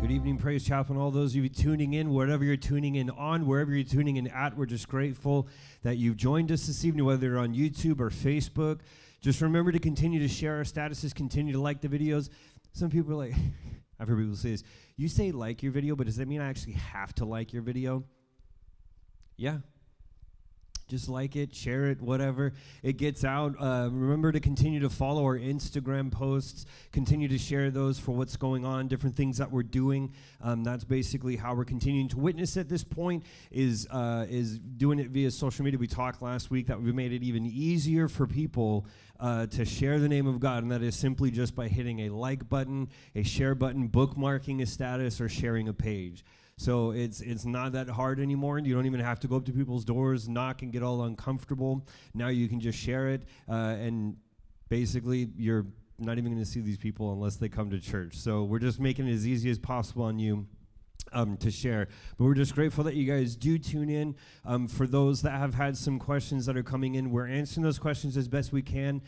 Good evening, Praise Chapel, and all those of you tuning in, wherever you're tuning in on, wherever you're tuning in at. We're just grateful that you've joined us this evening, whether you're on YouTube or Facebook. Just remember to continue to share our statuses, continue to like the videos. Some people are like, I've heard people say this, you say like your video, but does that mean I actually have to like your video? Yeah. Just like it, share it, whatever. It gets out. Remember to continue to follow our Instagram posts. Continue to share those for what's going on, different things that we're doing. That's basically how we're continuing to witness at this point, is doing it via social media. We talked last week that we made it even easier for people to share the name of God, and that is simply just by hitting a like button, a share button, bookmarking a status, or sharing a page. So it's not that hard anymore. You don't even have to go up to people's doors, knock, and get all uncomfortable. Now you can just share it, and basically you're not even going to see these people unless they come to church. So we're just making it as easy as possible on you to share. But we're just grateful that you guys do tune in. For those that have had some questions that are coming in, we're answering those questions as best we can.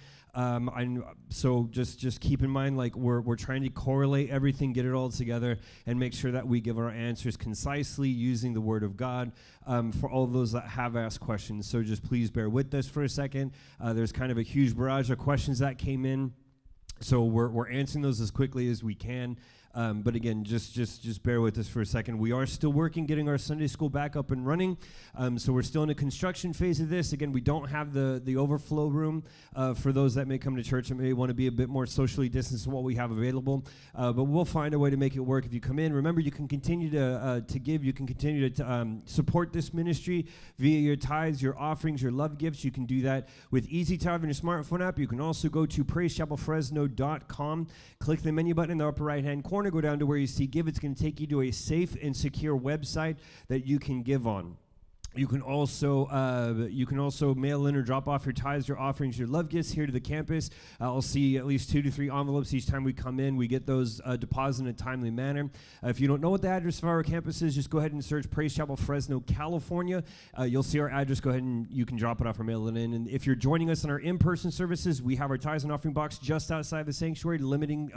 So just keep in mind, like, we're trying to correlate everything, get it all together, and make sure that we give our answers concisely using the Word of God for all those that have asked questions. So just please bear with us for a second. There's kind of a huge barrage of questions that came in, so we're answering those as quickly as we can. But again, just bear with us for a second. We are still working, getting our Sunday school back up and running. So we're still in a construction phase of this. Again, we don't have the overflow room for those that may come to church and may want to be a bit more socially distanced than what we have available. But we'll find a way to make it work if you come in. Remember, you can continue to give. You can continue to support this ministry via your tithes, your offerings, your love gifts. You can do that with Easy Tithe on your smartphone app. You can also go to praisechapelfresno.com, click the menu button in the upper right-hand corner, go down to where you see give. It's going to take you to a safe and secure website that you can give on. You can also mail in or drop off your tithes, your offerings, your love gifts here to the campus. I'll see at least 2 to 3 envelopes each time we come in. We get those deposited in a timely manner. If you don't know what the address of our campus is, just go ahead and search Praise Chapel Fresno, California. You'll see our address. Go ahead and you can drop it off or mail it in. And if you're joining us in our in-person services, we have our tithes and offering box just outside the sanctuary, limiting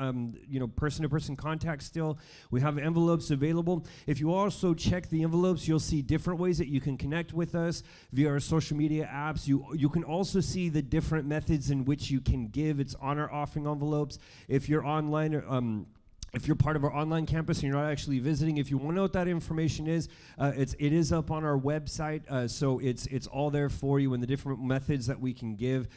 person-to-person contact still. We have envelopes available. If you also check the envelopes, you'll see different ways that you can connect with us via our social media apps. You can also see the different methods in which you can give. It's on our offering envelopes. If you're online, if you're part of our online campus and you're not actually visiting, if you want to know what that information is, it is up on our website. So it's all there for you and the different methods that we can give.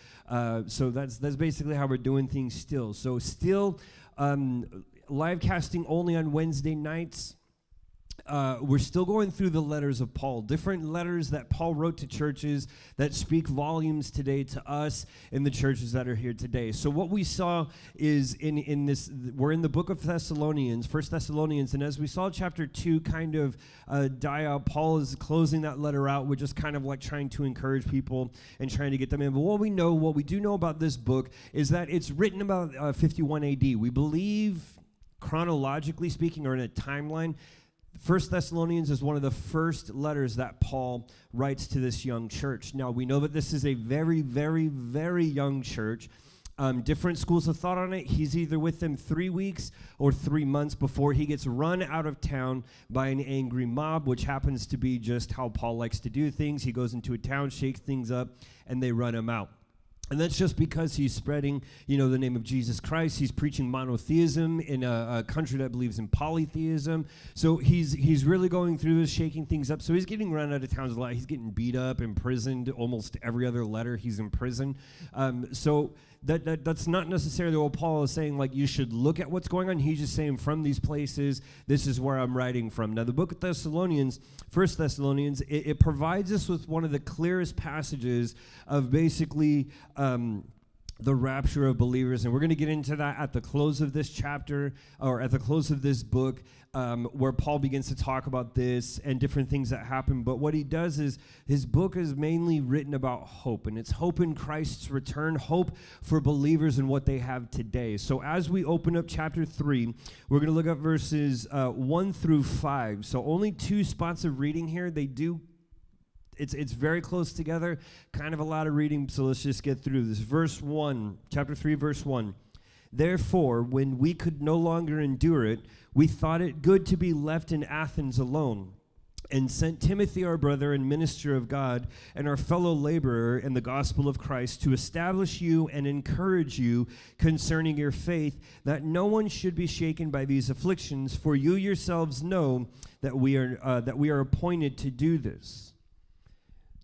So that's basically how we're doing things still. So still live casting only on Wednesday nights. We're still going through the letters of Paul, different letters that Paul wrote to churches that speak volumes today to us in the churches that are here today. So what we saw is in this, we're in the Book of Thessalonians, 1 Thessalonians, and as we saw chapter 2 kind of die out, Paul is closing that letter out. We're just kind of like trying to encourage people and trying to get them in. But what we do know about this book is that it's written about 51 AD. We believe, chronologically speaking, or in a timeline, 1 Thessalonians is one of the first letters that Paul writes to this young church. Now, we know that this is a very, very, very young church. Different schools of thought on it. He's either with them 3 weeks or 3 months before he gets run out of town by an angry mob, which happens to be just how Paul likes to do things. He goes into a town, shakes things up, and they run him out. And that's just because he's spreading, the name of Jesus Christ. He's preaching monotheism in a country that believes in polytheism. So he's really going through this, shaking things up. So he's getting run out of town a lot. He's getting beat up, imprisoned. Almost every other letter he's in prison. So that's not necessarily what Paul is saying, like, you should look at what's going on. He's just saying, from these places, this is where I'm writing from. Now, the Book of Thessalonians, 1 Thessalonians, it provides us with one of the clearest passages of basically the rapture of believers. And we're going to get into that at the close of this chapter, or at the close of this book, where Paul begins to talk about this and different things that happen. But what he does is his book is mainly written about hope, and it's hope in Christ's return, hope for believers and what they have today. So as we open up chapter 3, we're going to look at verses 1 through 5. So only 2 spots of reading here. It's very close together, kind of a lot of reading, so let's just get through this. Verse 1, chapter 3, verse 1. Therefore, when we could no longer endure it, we thought it good to be left in Athens alone, and sent Timothy, our brother and minister of God, and our fellow laborer in the gospel of Christ, to establish you and encourage you concerning your faith, that no one should be shaken by these afflictions, for you yourselves know that we are appointed to do this.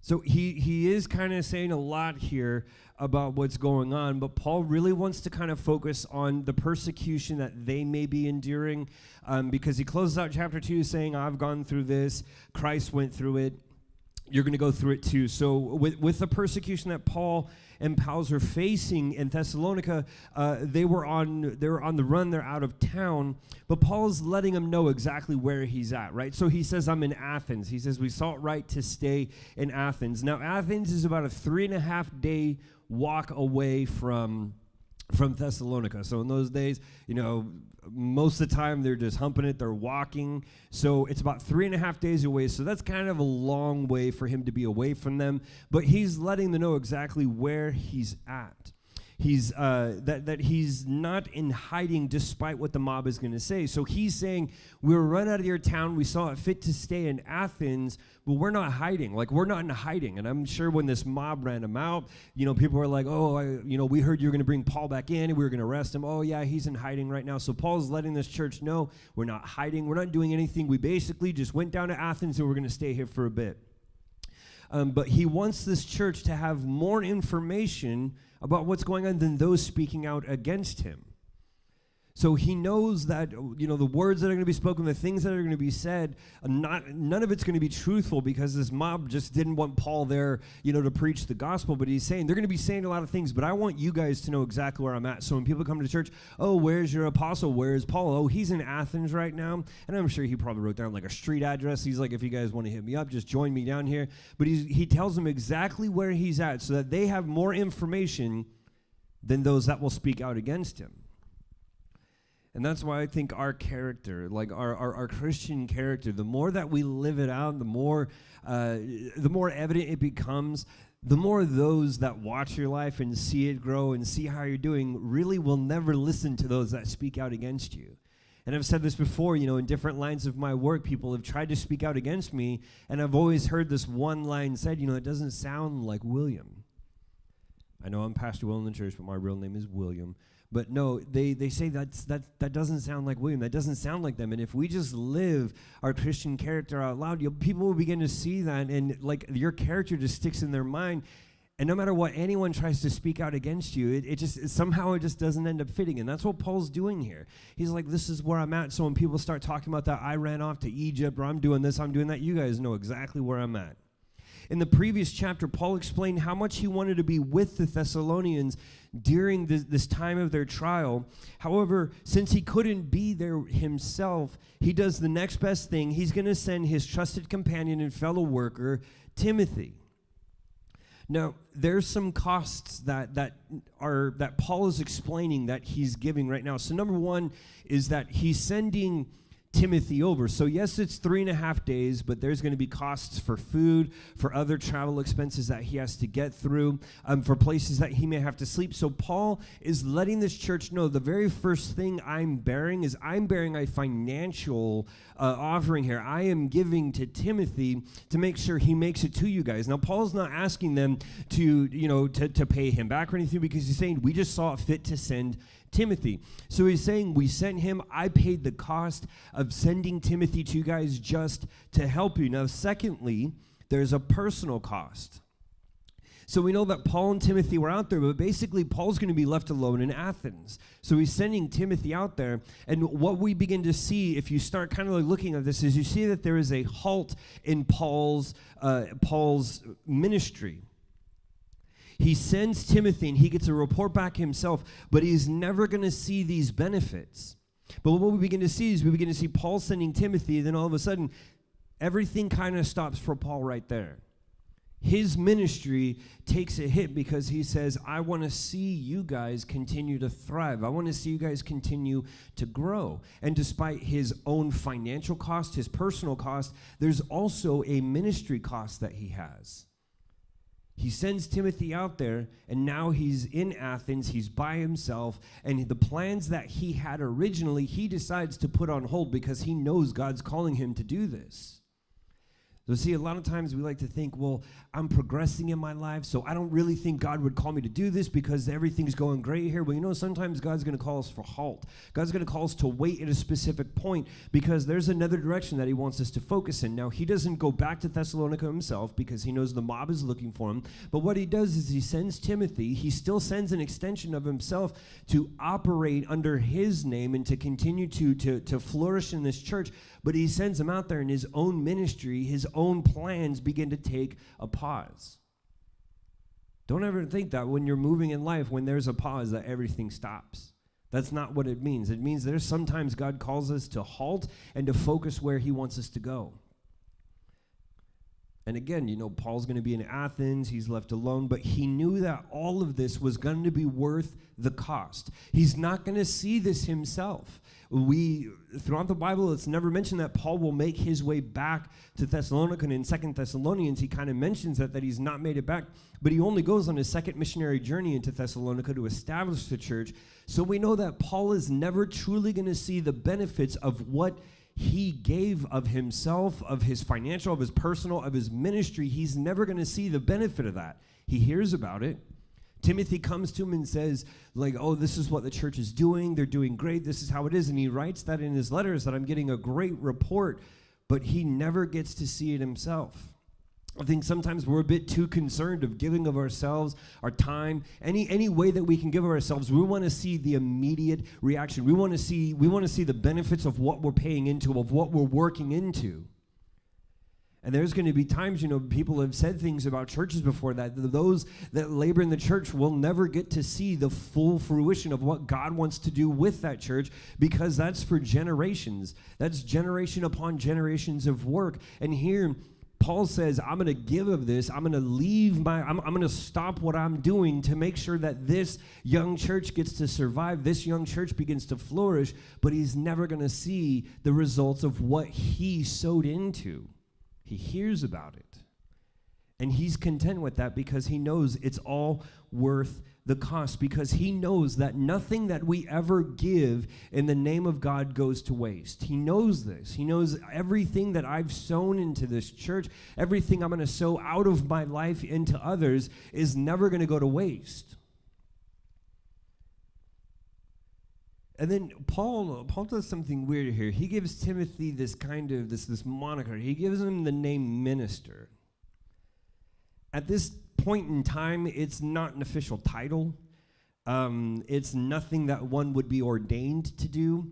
So he is kind of saying a lot here about what's going on, but Paul really wants to kind of focus on the persecution that they may be enduring, because he closes out chapter 2 saying, I've gone through this, Christ went through it, you're going to go through it too. So with the persecution that Paul and pals are facing in Thessalonica, they were on the run, they're out of town, but Paul's letting them know exactly where he's at, right? So he says, I'm in Athens. He says, we saw it right to stay in Athens. Now, Athens is about a 3.5 day walk away from Thessalonica. So in those days, most of the time they're just humping it, they're walking. So it's about 3.5 days away. So that's kind of a long way for him to be away from them. But he's letting them know exactly where he's at. He's that he's not in hiding despite what the mob is going to say. So he's saying, we were run out of your town. We saw it fit to stay in Athens, but we're not hiding. Like, we're not in hiding. And I'm sure when this mob ran him out, people were like, we heard you were going to bring Paul back in and we were going to arrest him. Oh, yeah, he's in hiding right now. So Paul's letting this church know we're not hiding. We're not doing anything. We basically just went down to Athens and we're going to stay here for a bit. But he wants this church to have more information about what's going on than those speaking out against him. So he knows that, the words that are going to be spoken, the things that are going to be said, none of it's going to be truthful, because this mob just didn't want Paul there, to preach the gospel. But he's saying, they're going to be saying a lot of things, but I want you guys to know exactly where I'm at. So when people come to church, oh, where's your apostle? Where's Paul? Oh, he's in Athens right now. And I'm sure he probably wrote down like a street address. He's like, if you guys want to hit me up, just join me down here. But he tells them exactly where he's at so that they have more information than those that will speak out against him. And that's why I think our character, like our Christian character, the more that we live it out, the more evident it becomes, the more those that watch your life and see it grow and see how you're doing really will never listen to those that speak out against you. And I've said this before, in different lines of my work, people have tried to speak out against me, and I've always heard this one line said, it doesn't sound like William. I know I'm Pastor Will in the church, but my real name is William. But no, they say that doesn't sound like William. That doesn't sound like them. And if we just live our Christian character out loud, people will begin to see that, and like your character just sticks in their mind. And no matter what anyone tries to speak out against you, it somehow doesn't end up fitting. And that's what Paul's doing here. He's like, this is where I'm at. So when people start talking about that, I ran off to Egypt, or I'm doing this, I'm doing that, you guys know exactly where I'm at. In the previous chapter, Paul explained how much he wanted to be with the Thessalonians during this time of their trial. However, since he couldn't be there himself, he does the next best thing. He's going to send his trusted companion and fellow worker, Timothy. Now, there's some costs that Paul is explaining that he's giving right now. So number one is that he's sending Timothy over. So yes, it's 3.5 days, but there's going to be costs for food, for other travel expenses that he has to get through, for places that he may have to sleep. So Paul is letting this church know the very first thing I'm bearing a financial offering here. I am giving to Timothy to make sure he makes it to you guys. Now, Paul's not asking them to pay him back or anything, because he's saying we just saw it fit to send Timothy. So he's saying we sent him. I paid the cost of sending Timothy to you guys just to help you. Now, secondly, there's a personal cost. So we know that Paul and Timothy were out there, but basically Paul's going to be left alone in Athens. So he's sending Timothy out there. And what we begin to see, if you start kind of like looking at this, is you see that there is a halt in Paul's ministry. He sends Timothy, and he gets a report back himself, but he's never going to see these benefits. But what we begin to see is we begin to see Paul sending Timothy, and then all of a sudden, everything kind of stops for Paul right there. His ministry takes a hit because he says, I want to see you guys continue to thrive. I want to see you guys continue to grow. And despite his own financial cost, his personal cost, there's also a ministry cost that he has. He sends Timothy out there, and now he's in Athens, he's by himself, and the plans that he had originally, he decides to put on hold because he knows God's calling him to do this. So see, a lot of times we like to think, well, I'm progressing in my life, so I don't really think God would call me to do this because everything's going great here. Well, sometimes God's going to call us for halt. God's going to call us to wait at a specific point because there's another direction that he wants us to focus in. Now, he doesn't go back to Thessalonica himself because he knows the mob is looking for him. But what he does is he sends Timothy. He still sends an extension of himself to operate under his name and to continue to flourish in this church. But he sends him out there in his own ministry, his own plans begin to take a pause. Don't ever think that when you're moving in life, when there's a pause, that everything stops. That's not what it means. It means there's sometimes God calls us to halt and to focus where he wants us to go. And again, Paul's going to be in Athens. He's left alone. But he knew that all of this was going to be worth the cost. He's not going to see this himself. Throughout the Bible, it's never mentioned that Paul will make his way back to Thessalonica. And in 2 Thessalonians, he kind of mentions that he's not made it back. But he only goes on his second missionary journey into Thessalonica to establish the church. So we know that Paul is never truly going to see the benefits of what he gave of himself, of his financial, of his personal, of his ministry. He's never going to see the benefit of that. He hears about it. Timothy comes to him and says, this is what the church is doing. They're doing great. This is how it is. And he writes that in his letters that I'm getting a great report, but he never gets to see it himself. I think sometimes we're a bit too concerned of giving of ourselves, our time, any way that we can give of ourselves. We want to see the immediate reaction. We want to see the benefits of what we're paying into, of what we're working into. And there's going to be times, people have said things about churches before that those that labor in the church will never get to see the full fruition of what God wants to do with that church because that's for generations. That's generation upon generations of work. And here, Paul says, I'm going to give of this. I'm going to leave I'm going to stop what I'm doing to make sure that this young church gets to survive. This young church begins to flourish, but he's never going to see the results of what he sowed into. He hears about it. And he's content with that because he knows it's all worth the cost, because he knows that nothing that we ever give in the name of God goes to waste. He knows this. He knows everything that I've sown into this church, everything I'm going to sow out of my life into others is never going to go to waste. And then Paul does something weird here. He gives Timothy this kind of this moniker. He gives him the name minister. At this point in time, it's not an official title. It's nothing that one would be ordained to do.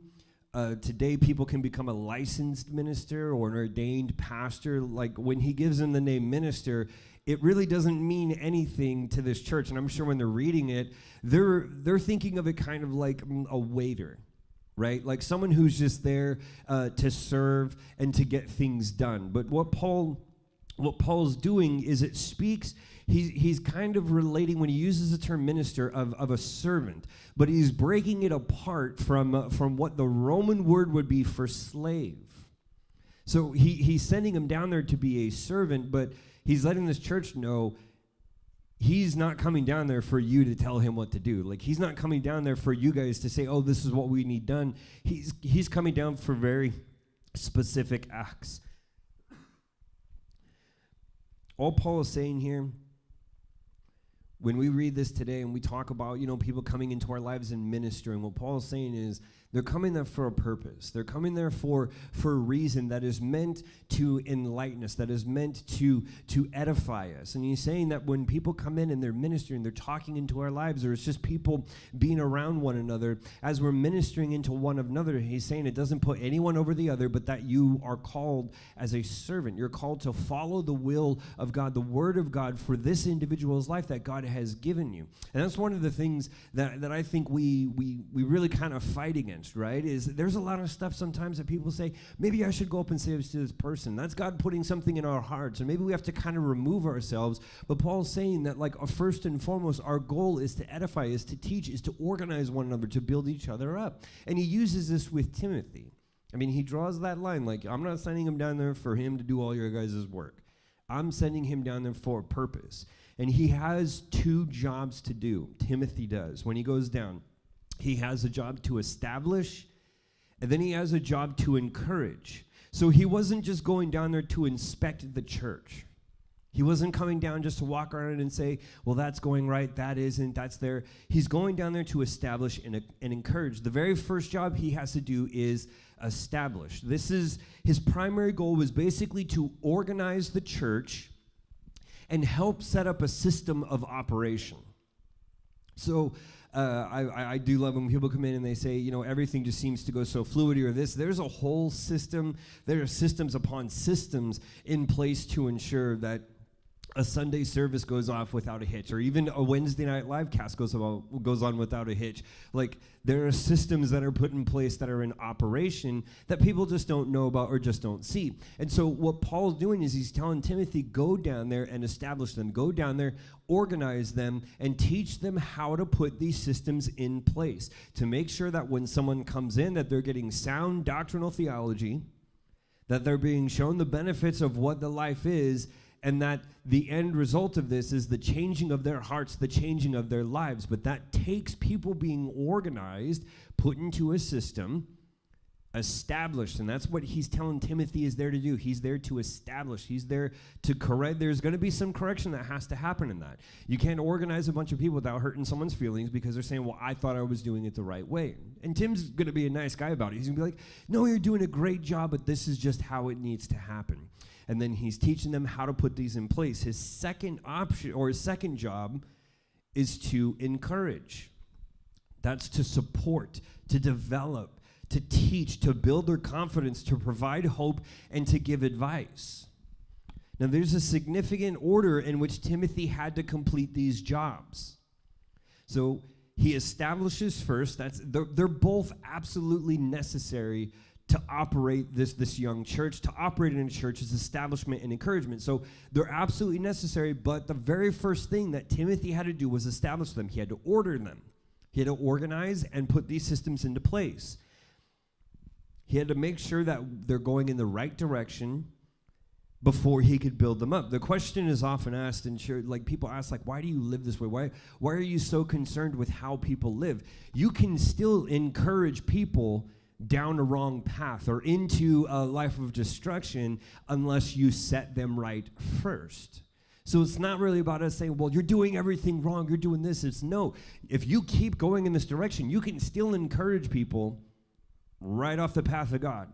Today, people can become a licensed minister or an ordained pastor. Like when he gives him the name minister, it really doesn't mean anything to this church. And I'm sure when they're reading it, they're thinking of it kind of like a waiter, right? Like someone who's just there to serve and to get things done. But what Paul's doing is it speaks, he's kind of relating when he uses the term minister of a servant, but he's breaking it apart from what the Roman word would be for slave. So he's sending him down there to be a servant, but he's letting this church know he's not coming down there for you to tell him what to do. Like he's not coming down there for you guys to say, oh, this is what we need done. He's coming down for very specific acts. All Paul is saying here, when we read this today and we talk about, people coming into our lives and ministering, what Paul is saying is they're coming there for a purpose. They're coming there for a reason that is meant to enlighten us, that is meant to edify us. And he's saying that when people come in and they're ministering, they're talking into our lives, or it's just people being around one another, as we're ministering into one another, he's saying it doesn't put anyone over the other, but that you are called as a servant. You're called to follow the will of God, the word of God for this individual's life that God has given you. And that's one of the things that I think we really kind of fight against. Right, is there's a lot of stuff sometimes that people say, maybe I should go up and say this to this person. That's God putting something in our hearts, and maybe we have to kind of remove ourselves. But Paul's saying that, first and foremost, our goal is to edify, is to teach, is to organize one another, to build each other up. And he uses this with Timothy. I mean, he draws that line, I'm not sending him down there for him to do all your guys' work. I'm sending him down there for a purpose. And he has two jobs to do. Timothy does. When he goes down, he has a job to establish, and then he has a job to encourage. So he wasn't just going down there to inspect the church. He wasn't coming down just to walk around and say, well, that's going right, that isn't, that's there. He's going down there to establish and encourage. The very first job he has to do is establish. This is his primary goal, was basically to organize the church and help set up a system of operation. So I do love when people come in and they say, you know, everything just seems to go so fluid or this. There's a whole system. There are systems upon systems in place to ensure that a Sunday service goes off without a hitch, or even a Wednesday night live cast goes on without a hitch. Like, there are systems that are put in place that are in operation that people just don't know about or just don't see. And so what Paul's doing is he's telling Timothy, go down there and establish them. Go down there, organize them, and teach them how to put these systems in place to make sure that when someone comes in, that they're getting sound doctrinal theology, that they're being shown the benefits of what the life is, and that the end result of this is the changing of their hearts, the changing of their lives. But that takes people being organized, put into a system, established. And that's what he's telling Timothy is there to do. He's there to establish. He's there to correct. There's going to be some correction that has to happen in that. You can't organize a bunch of people without hurting someone's feelings because they're saying, well, I thought I was doing it the right way. And Tim's going to be a nice guy about it. He's going to be like, no, you're doing a great job, but this is just how it needs to happen. And then he's teaching them how to put these in place. His second option, or his second job, is to encourage. That's to support, to develop, to teach, to build their confidence, to provide hope, and to give advice. Now, there's a significant order in which Timothy had to complete these jobs. So he establishes first. They're both absolutely necessary to operate this young church. To operate in a church is establishment and encouragement. So they're absolutely necessary, but the very first thing that Timothy had to do was establish them. He had to order them. He had to organize and put these systems into place. He had to make sure that they're going in the right direction before he could build them up. The question is often asked, and sure, like people ask, like, why do you live this way? Why are you so concerned with how people live? You can still encourage people down a wrong path or into a life of destruction unless you set them right first. So it's not really about us saying, well, you're doing everything wrong, you're doing this. It's no. If you keep going in this direction, you can still encourage people right off the path of God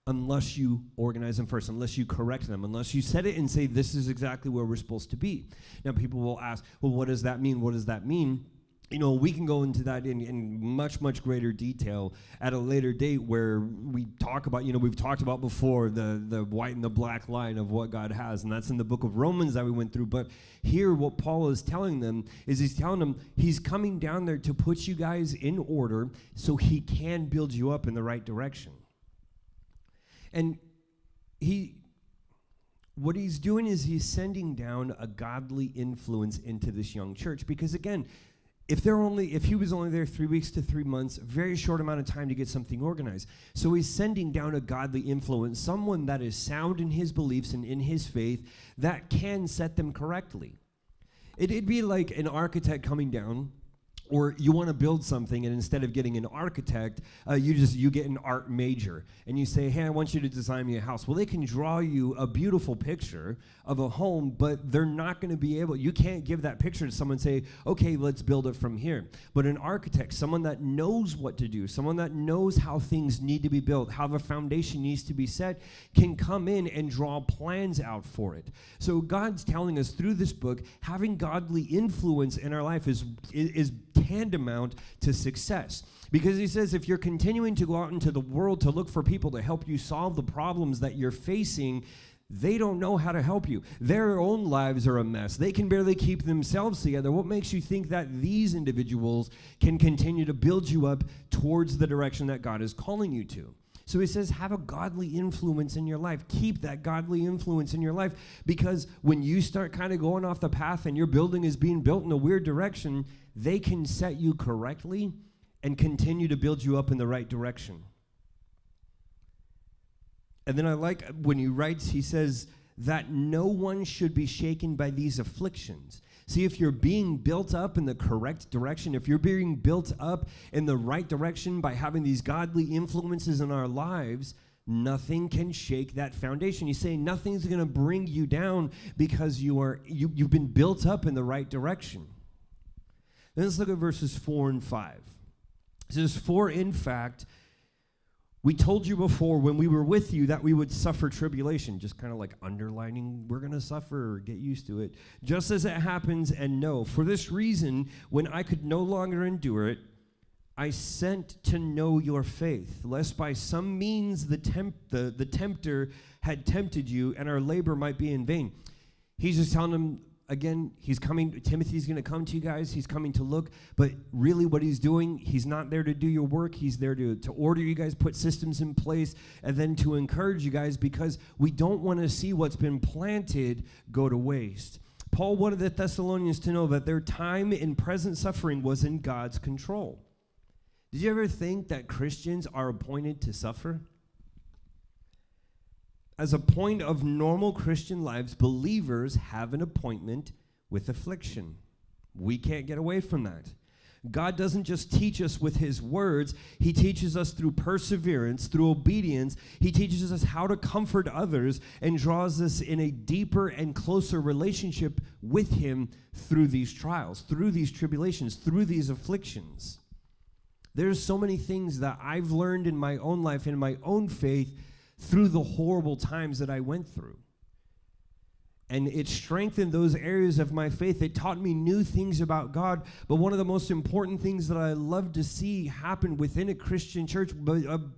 unless you organize them first, unless you correct them, unless you set it and say, this is exactly where we're supposed to be. Now, people will ask, well, what does that mean? What does that mean? You know, we can go into that in much, much greater detail at a later date where we talk about, you know, we've talked about before the white and the black line of what God has, and that's in the book of Romans that we went through. But here what Paul is telling them is he's telling them he's coming down there to put you guys in order so he can build you up in the right direction. And what he's doing is he's sending down a godly influence into this young church because, again, if he was only there 3 weeks to 3 months, very short amount of time to get something organized. So he's sending down a godly influence, someone that is sound in his beliefs and in his faith that can set them correctly. It'd be like an architect coming down, or you want to build something, and instead of getting an architect, you get an art major, and you say, hey, I want you to design me a house. Well, they can draw you a beautiful picture of a home, but they're not going to be able, you can't give that picture to someone and say, okay, let's build it from here. But an architect, someone that knows what to do, someone that knows how things need to be built, how the foundation needs to be set, can come in and draw plans out for it. So God's telling us through this book, having godly influence in our life is tantamount to success. Because he says if you're continuing to go out into the world to look for people to help you solve the problems that you're facing, they don't know how to help you. Their own lives are a mess. They can barely keep themselves together. What makes you think that these individuals can continue to build you up towards the direction that God is calling you to? So he says, have a godly influence in your life. Keep that godly influence in your life, because when you start kind of going off the path and your building is being built in a weird direction, they can set you correctly and continue to build you up in the right direction. And then I like when he writes, he says that no one should be shaken by these afflictions. See, if you're being built up in the correct direction, if you're being built up in the right direction by having these godly influences in our lives, Nothing can shake that foundation. He's saying nothing's going to bring you down because you've been built up in the right direction. Then let's look at verses 4 and 5. It says, "For in fact, we told you before when we were with you that we would suffer tribulation." Just kind of like underlining, we're going to suffer, or get used to it. "Just as it happens, and no. For this reason, when I could no longer endure it, I sent to know your faith, lest by some means the tempter had tempted you, and our labor might be in vain." He's just telling them, again, he's coming. Timothy's going to come to you guys. He's coming to look. But really what he's doing, he's not there to do your work. He's there to order you guys, put systems in place, and then to encourage you guys, because we don't want to see what's been planted go to waste. Paul wanted the Thessalonians to know that their time in present suffering was in God's control. Did you ever think that Christians are appointed to suffer? As a point of normal Christian lives, believers have an appointment with affliction. We can't get away from that. God doesn't just teach us with his words. He teaches us through perseverance, through obedience. He teaches us how to comfort others and draws us in a deeper and closer relationship with him through these trials, through these tribulations, through these afflictions. There's so many things that I've learned in my own life, in my own faith, through the horrible times that I went through. And it strengthened those areas of my faith. It taught me new things about God. But one of the most important things that I love to see happen within a Christian church,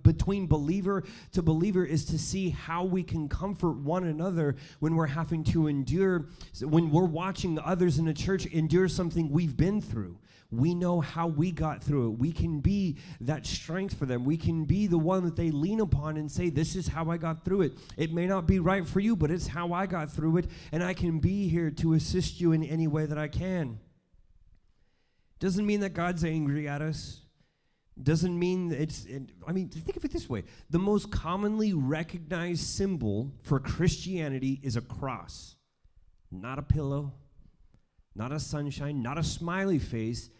between believer to believer, is to see how we can comfort one another when we're having to endure, when we're watching others in the church endure something we've been through. We know how we got through it. We can be that strength for them. We can be the one that they lean upon and say, this is how I got through it. It may not be right for you, but it's how I got through it, and I can be here to assist you in any way that I can. Doesn't mean that God's angry at us. Doesn't mean think of it this way. The most commonly recognized symbol for Christianity is a cross. Not a pillow, not a sunshine, not a smiley face.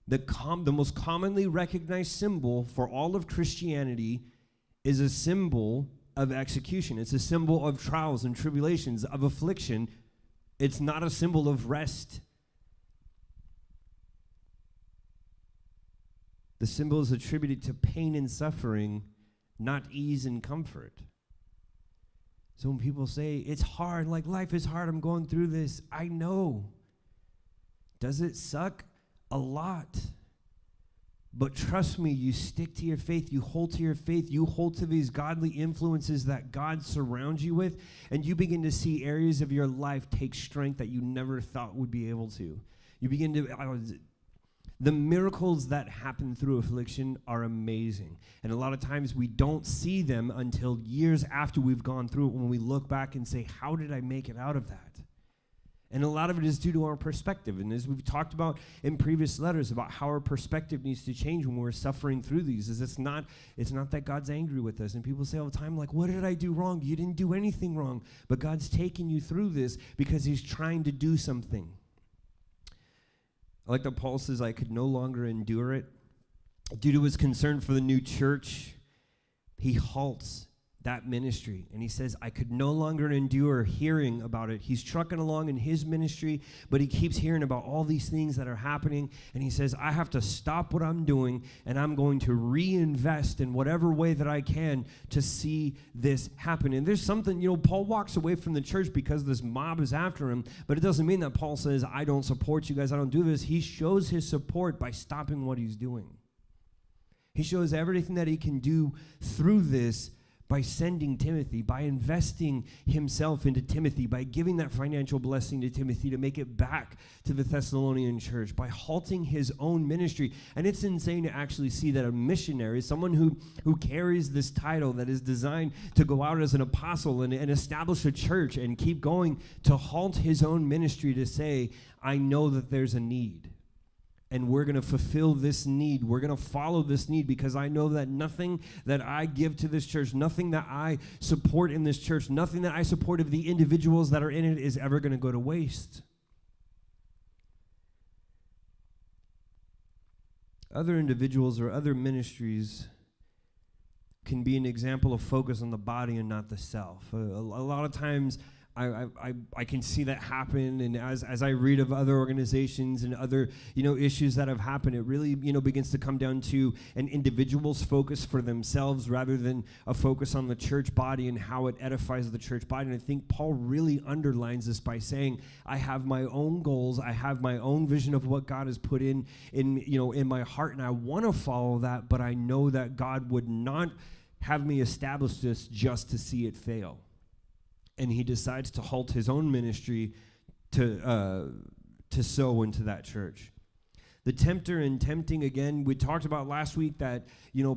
The most commonly recognized symbol for all of Christianity is a symbol of execution. It's a symbol of trials and tribulations, of affliction. It's not a symbol of rest. The symbol is attributed to pain and suffering, not ease and comfort. So when people say, it's hard, like life is hard, I'm going through this, I know. Does it suck? A lot. But trust me, you stick to your faith, you hold to your faith, you hold to these godly influences that God surrounds you with, and you begin to see areas of your life take strength that you never thought would be able to. You begin to, the miracles that happen through affliction are amazing. And a lot of times we don't see them until years after we've gone through it, when we look back and say, how did I make it out of that? And a lot of it is due to our perspective. And as we've talked about in previous letters about how our perspective needs to change when we're suffering through these, is it's not that God's angry with us. And people say all the time, like, what did I do wrong? You didn't do anything wrong. But God's taking you through this because he's trying to do something. I like that Paul says, I could no longer endure it. Due to his concern for the new church, he halts that ministry. And he says, I could no longer endure hearing about it. He's trucking along in his ministry, but he keeps hearing about all these things that are happening. And he says, I have to stop what I'm doing, and I'm going to reinvest in whatever way that I can to see this happen. And there's something, Paul walks away from the church because this mob is after him, but it doesn't mean that Paul says, I don't support you guys, I don't do this. He shows his support by stopping what he's doing. He shows everything that he can do through this by sending Timothy, by investing himself into Timothy, by giving that financial blessing to Timothy to make it back to the Thessalonian church, by halting his own ministry. And it's insane to actually see that a missionary, someone who carries this title that is designed to go out as an apostle and establish a church and keep going, to halt his own ministry to say, I know that there's a need. And we're going to fulfill this need. We're going to follow this need because I know that nothing that I give to this church, nothing that I support in this church, nothing that I support of the individuals that are in it is ever going to go to waste. Other individuals or other ministries can be an example of focus on the body and not the self. A lot of times I can see that happen, and as I read of other organizations and other issues that have happened, it really begins to come down to an individual's focus for themselves rather than a focus on the church body and how it edifies the church body. And I think Paul really underlines this by saying, I have my own goals, I have my own vision of what God has put in my heart, and I want to follow that, but I know that God would not have me establish this just to see it fail. And he decides to halt his own ministry to sow into that church. The tempter and tempting, again, we talked about last week that,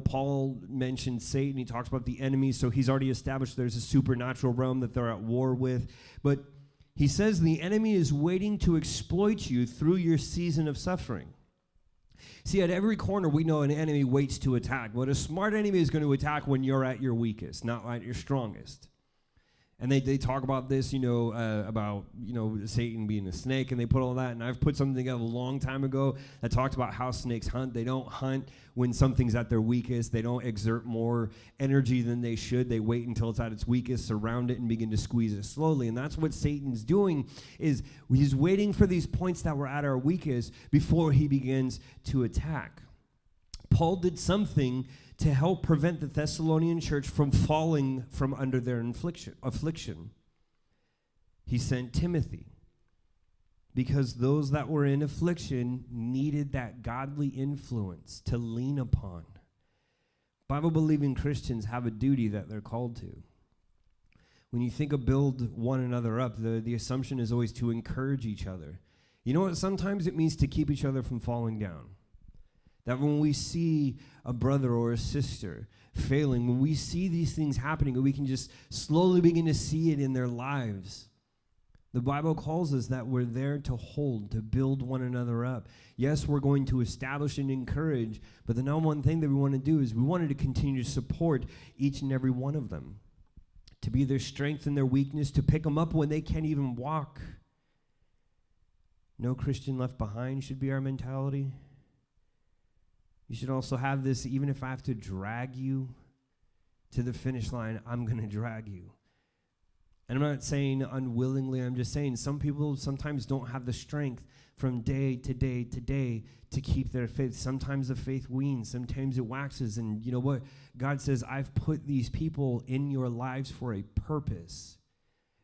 Paul mentioned Satan. He talks about the enemy, so he's already established there's a supernatural realm that they're at war with. But he says the enemy is waiting to exploit you through your season of suffering. See, at every corner, we know an enemy waits to attack. But a smart enemy is going to attack when you're at your weakest, not at your strongest. And they talk about this, about Satan being a snake, and they put all that. And I've put something together a long time ago that talked about how snakes hunt. They don't hunt when something's at their weakest. They don't exert more energy than they should. They wait until it's at its weakest, surround it, and begin to squeeze it slowly. And that's what Satan's doing, is he's waiting for these points that we're at our weakest before he begins to attack. Paul did something to help prevent the Thessalonian church from falling from under their affliction. He sent Timothy, because those that were in affliction needed that godly influence to lean upon. Bible-believing Christians have a duty that they're called to. When you think of build one another up, the assumption is always to encourage each other. You know what? Sometimes it means to keep each other from falling down. That when we see a brother or a sister failing, when we see these things happening, we can just slowly begin to see it in their lives. The Bible calls us that we're there to hold, to build one another up. Yes, we're going to establish and encourage, but the number one thing that we want to do is we wanted to continue to support each and every one of them, to be their strength and their weakness, to pick them up when they can't even walk. No Christian left behind should be our mentality. You should also have this, even if I have to drag you to the finish line, I'm going to drag you. And I'm not saying unwillingly, I'm just saying some people sometimes don't have the strength from day to day to day to keep their faith. Sometimes the faith weans, sometimes it waxes. And you know what? God says, I've put these people in your lives for a purpose.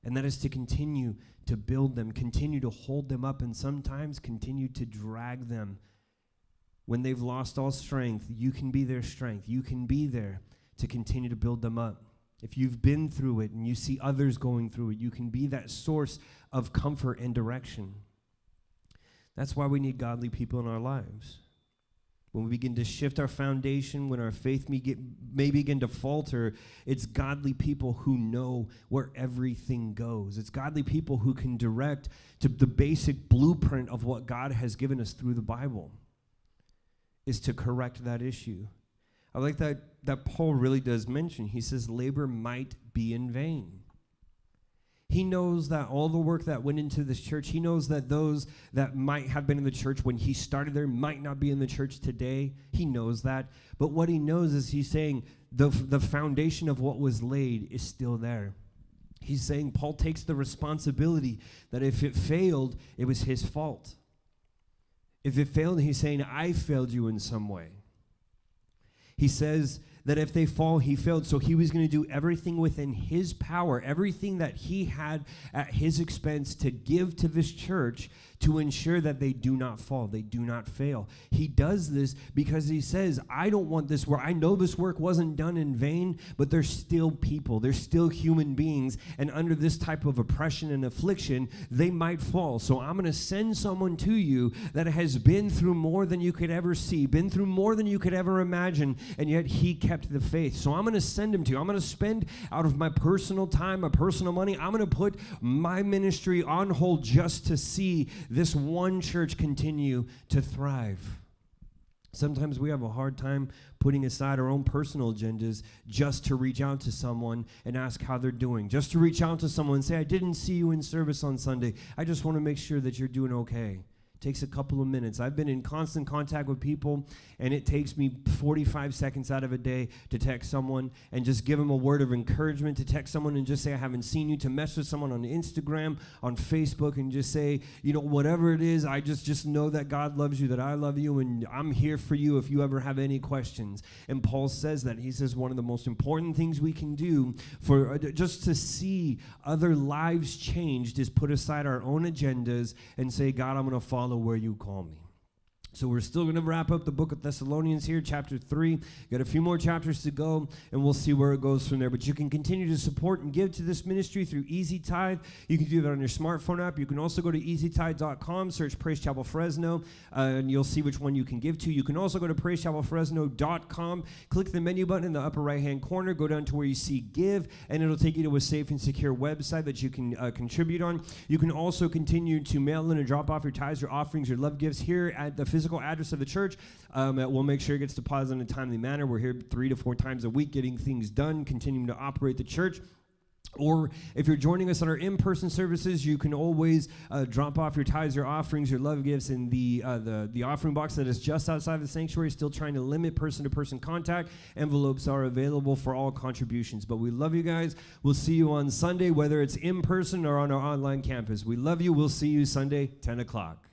And that is to continue to build them, continue to hold them up, and sometimes continue to drag them. When they've lost all strength, you can be their strength. You can be there to continue to build them up. If you've been through it and you see others going through it, you can be that source of comfort and direction. That's why we need godly people in our lives. When we begin to shift our foundation, when our faith may begin to falter, it's godly people who know where everything goes. It's godly people who can direct to the basic blueprint of what God has given us through the Bible, is to correct that issue. I like that Paul really does mention. He says labor might be in vain. He knows that all the work that went into this church, he knows that those that might have been in the church when he started there might not be in the church today. He knows that. But what he knows is he's saying the foundation of what was laid is still there. He's saying Paul takes the responsibility that if it failed, it was his fault. If it failed, he's saying, I failed you in some way. He says that if they fall, he failed. So he was going to do everything within his power, everything that he had at his expense to give to this church to ensure that they do not fall, they do not fail. He does this because he says, I don't want this work. I know this work wasn't done in vain, but they're still people. They're still human beings. And under this type of oppression and affliction, they might fall. So I'm going to send someone to you that has been through more than you could ever see, been through more than you could ever imagine, and yet he kept the faith. So I'm going to send him to you. I'm going to spend out of my personal time, my personal money, I'm going to put my ministry on hold just to see this one church continue to thrive. Sometimes we have a hard time putting aside our own personal agendas just to reach out to someone and ask how they're doing. Just to reach out to someone and say, I didn't see you in service on Sunday. I just want to make sure that you're doing okay. Takes a couple of minutes. I've been in constant contact with people, and it takes me 45 seconds out of a day to text someone and just give them a word of encouragement, to text someone and just say, I haven't seen you, to message someone on Instagram, on Facebook, and just say, whatever it is, I just know that God loves you, that I love you, and I'm here for you if you ever have any questions. And Paul says that. He says one of the most important things we can do for just to see other lives changed is put aside our own agendas and say, God, I'm going to follow where you call me. So we're still going to wrap up the Book of Thessalonians here, chapter 3. Got a few more chapters to go, and we'll see where it goes from there. But you can continue to support and give to this ministry through Easy Tithe. You can do that on your smartphone app. You can also go to easytithe.com, search Praise Chapel Fresno, and you'll see which one you can give to. You can also go to praisechapelfresno.com, click the menu button in the upper right-hand corner, go down to where you see Give, and it'll take you to a safe and secure website that you can contribute on. You can also continue to mail in and drop off your tithes, your offerings, your love gifts here at the physical address of the church. We'll make sure it gets deposited in a timely manner. We're here 3 to 4 times a week getting things done, continuing to operate the church. Or if you're joining us on our in-person services, you can always drop off your tithes, your offerings, your love gifts in the offering box that is just outside the sanctuary. Still trying to limit person-to-person contact. Envelopes are available for all contributions. But we love you guys. We'll see you on Sunday, whether it's in person or on our online campus. We love you. We'll see you Sunday, 10 o'clock.